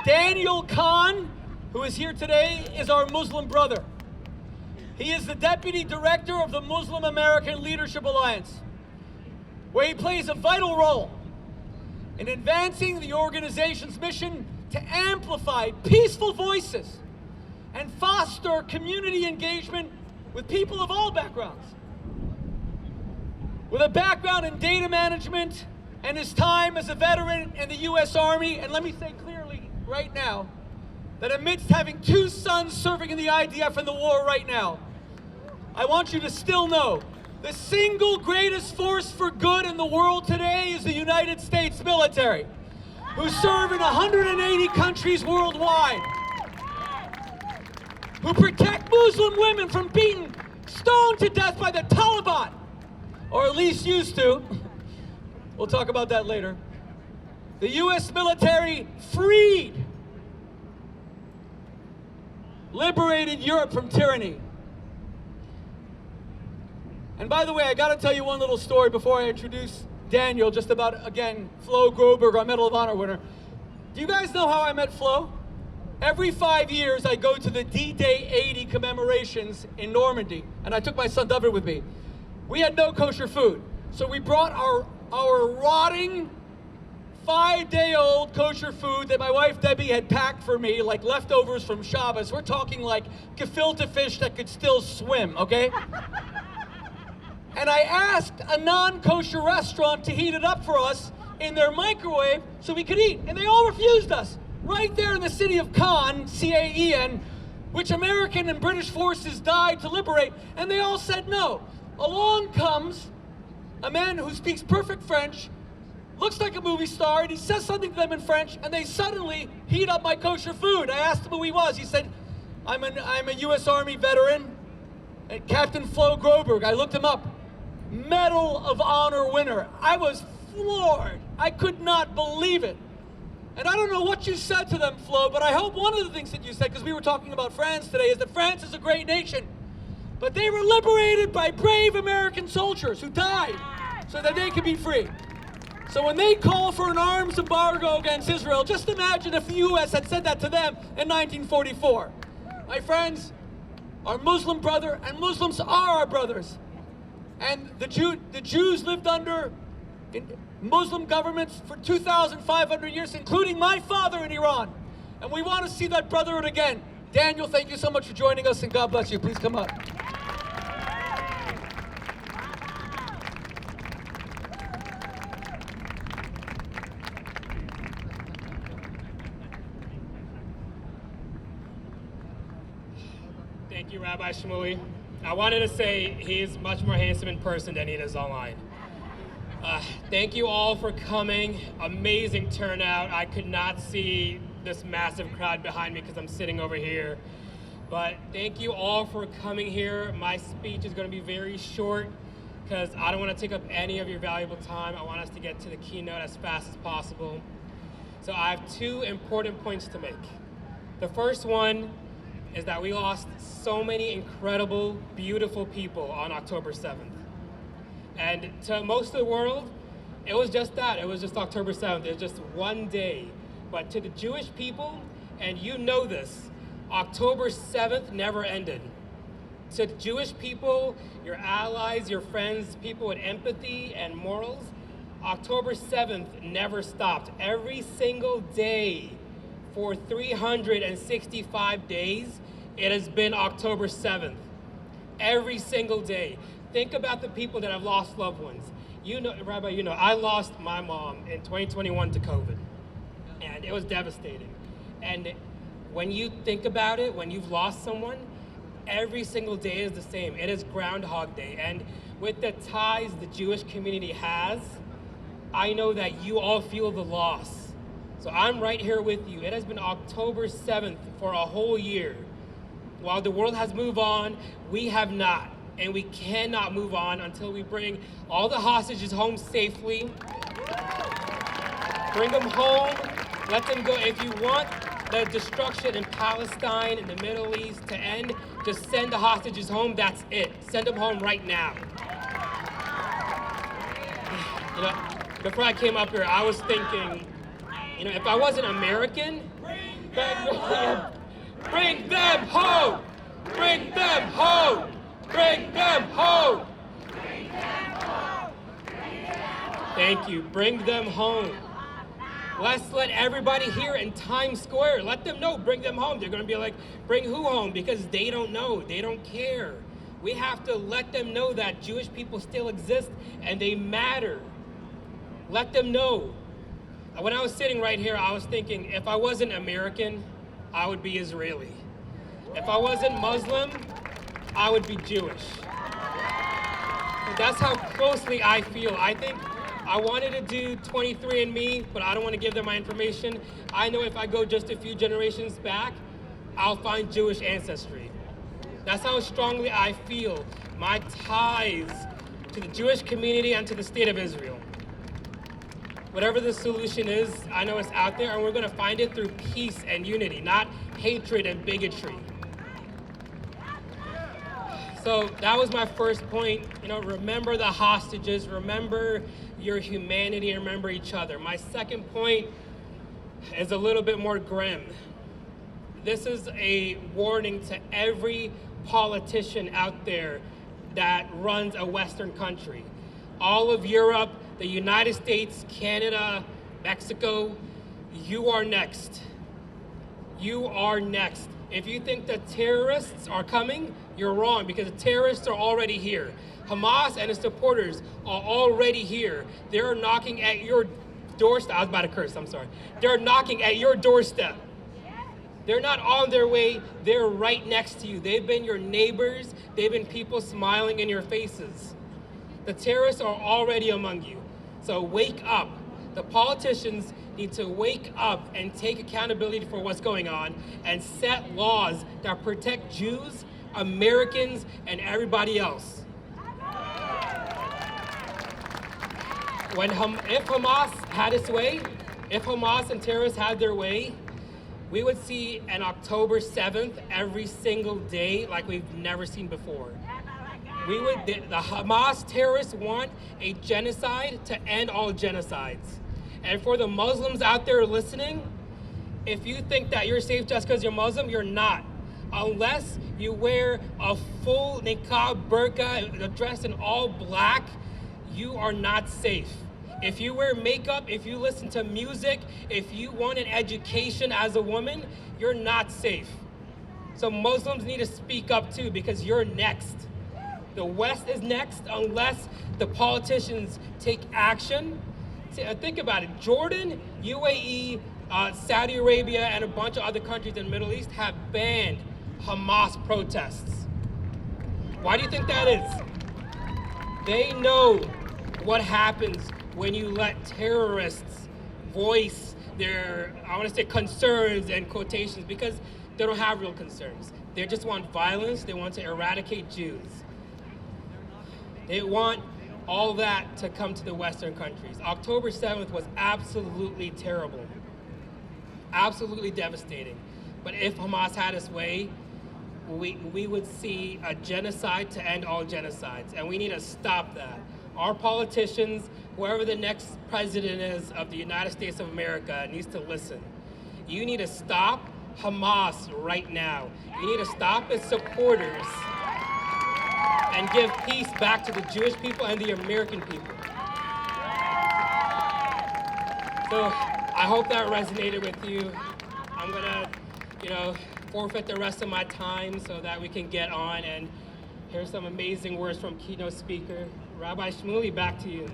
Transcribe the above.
Danyal Khan, who is here today, is our Muslim brother. He is the Deputy Director of the Muslim American Leadership Alliance, where he plays a vital role in advancing the organization's mission to amplify peaceful voices and foster community engagement with people of all backgrounds. With a background in data management and his time as a veteran in the U.S. Army, and let me say clearly right now, that amidst having 2 sons serving in the IDF in the war right now, I want you to still know the single greatest force for good in the world today is the United States military, who serve in 180 countries worldwide, who protect Muslim women from being stoned to death by the Taliban, or at least used to. We'll talk about that later. The U.S. military freed, liberated Europe from tyranny. And by the way, I gotta tell you one little story before I introduce Danyal, just about, again, Flo Groberg, our Medal of Honor winner. Do you guys know how I met Flo? Every 5 years, I go to the D-Day 80 commemorations in Normandy, and I took my son David with me. We had no kosher food, so we brought our rotting 5-day-old kosher food that my wife Debbie had packed for me, like leftovers from Shabbos. We're talking like gefilte fish that could still swim, okay? And I asked a non-kosher restaurant to heat it up for us in their microwave so we could eat, and they all refused us. Right there in the city of Caen, C-A-E-N, which American and British forces died to liberate, and they all said no. Along comes a man who speaks perfect French, looks like a movie star, and he says something to them in French, and they suddenly heat up my kosher food. I asked him who he was. He said, I'm a U.S. Army veteran, and Captain Flo Groberg. I looked him up. Medal of Honor winner. I was floored. I could not believe it. And I don't know what you said to them, Flo, but I hope one of the things that you said, because we were talking about France today, is that France is a great nation. But they were liberated by brave American soldiers who died so that they could be free. So when they call for an arms embargo against Israel, just imagine if the U.S. had said that to them in 1944. My friends, our Muslim brother, and Muslims are our brothers. And the Jews lived under Muslim governments for 2,500 years, including my father in Iran. And we want to see that brotherhood again. Danyal, thank you so much for joining us, and God bless you. Please come up. Thank you, Rabbi Shmuley. I wanted to say he's much more handsome in person than he is online. Thank you all for coming. Amazing turnout. I could not see this massive crowd behind me because I'm sitting over here. But thank you all for coming here. My speech is going to be very short because I don't want to take up any of your valuable time. I want us to get to the keynote as fast as possible. So I have 2 important points to make. The first one is that we lost so many incredible, beautiful people on October 7th. And to most of the world, it was just that. It was just October 7th. It was just one day. But to the Jewish people, and you know this, October 7th never ended. To the Jewish people, your allies, your friends, people with empathy and morals, October 7th never stopped. Every single day for 365 days, it has been October 7th. Every single day. Think about the people that have lost loved ones. You know, Rabbi, you know, I lost my mom in 2021 to COVID, and it was devastating. And when you think about it, when you've lost someone, every single day is the same. It is Groundhog Day. And with the ties the Jewish community has, I know that you all feel the loss. So I'm right here with you. It has been October 7th for a whole year. While the world has moved on, we have not. And we cannot move on until we bring all the hostages home safely. Bring them home, let them go. If you want the destruction in Palestine, in the Middle East to end, just send the hostages home, that's it. Send them home right now. You know, before I came up here, I was thinking, You know, if I wasn't American, bring them home! Bring them home! Bring them home! Thank you. Bring them home. Let's let everybody here in Times Square, let them know, bring them home. They're going to be like, bring who home? Because they don't know. They don't care. We have to let them know that Jewish people still exist and they matter. Let them know. When I was sitting right here, I was thinking, if I wasn't American, I would be Israeli. If I wasn't Muslim, I would be Jewish. That's how closely I feel. I think I wanted to do 23andMe, but I don't want to give them my information. I know if I go just a few generations back, I'll find Jewish ancestry. That's how strongly I feel my ties to the Jewish community and to the state of Israel. Whatever the solution is, I know it's out there, and we're going to find it through peace and unity, not hatred and bigotry. So that was my first point. You know, remember the hostages, remember your humanity, and remember each other. My second point is a little bit more grim. This is a warning to every politician out there that runs a Western country. All of Europe, the United States, Canada, Mexico, you are next. You are next. If you think that terrorists are coming, you're wrong, because the terrorists are already here. Hamas and its supporters are already here. They're knocking at your doorstep. I was about to curse, I'm sorry. They're knocking at your doorstep. They're not on their way, they're right next to you. They've been your neighbors, they've been people smiling in your faces. The terrorists are already among you. So wake up. The politicians need to wake up and take accountability for what's going on and set laws that protect Jews, Americans, and everybody else. If Hamas had its way, if Hamas and terrorists had their way, we would see an October 7th every single day like we've never seen before. The Hamas terrorists want a genocide to end all genocides. And for the Muslims out there listening, if you think that you're safe just because you're Muslim, you're not. Unless you wear a full niqab, burqa, dressed in all black, you are not safe. If you wear makeup, if you listen to music, if you want an education as a woman, you're not safe. So Muslims need to speak up too, because you're next. The West is next unless the politicians take action. Think about it. Jordan, UAE, Saudi Arabia, and a bunch of other countries in the Middle East have banned Hamas protests. Why do you think that is? They know what happens when you let terrorists voice their, I want to say, concerns and quotations, because they don't have real concerns. They just want violence. They want to eradicate Jews. They want all that to come to the Western countries. October 7th was absolutely terrible, absolutely devastating. But if Hamas had its way, we would see a genocide to end all genocides, and we need to stop that. Our politicians, whoever the next president is of the United States of America, needs to listen. You need to stop Hamas right now. You need to stop its supporters and give peace back to the Jewish people and the American people. So I hope that resonated with you. I'm gonna, forfeit the rest of my time so that we can get on and hear some amazing words from keynote speaker. Rabbi Shmuley, back to you.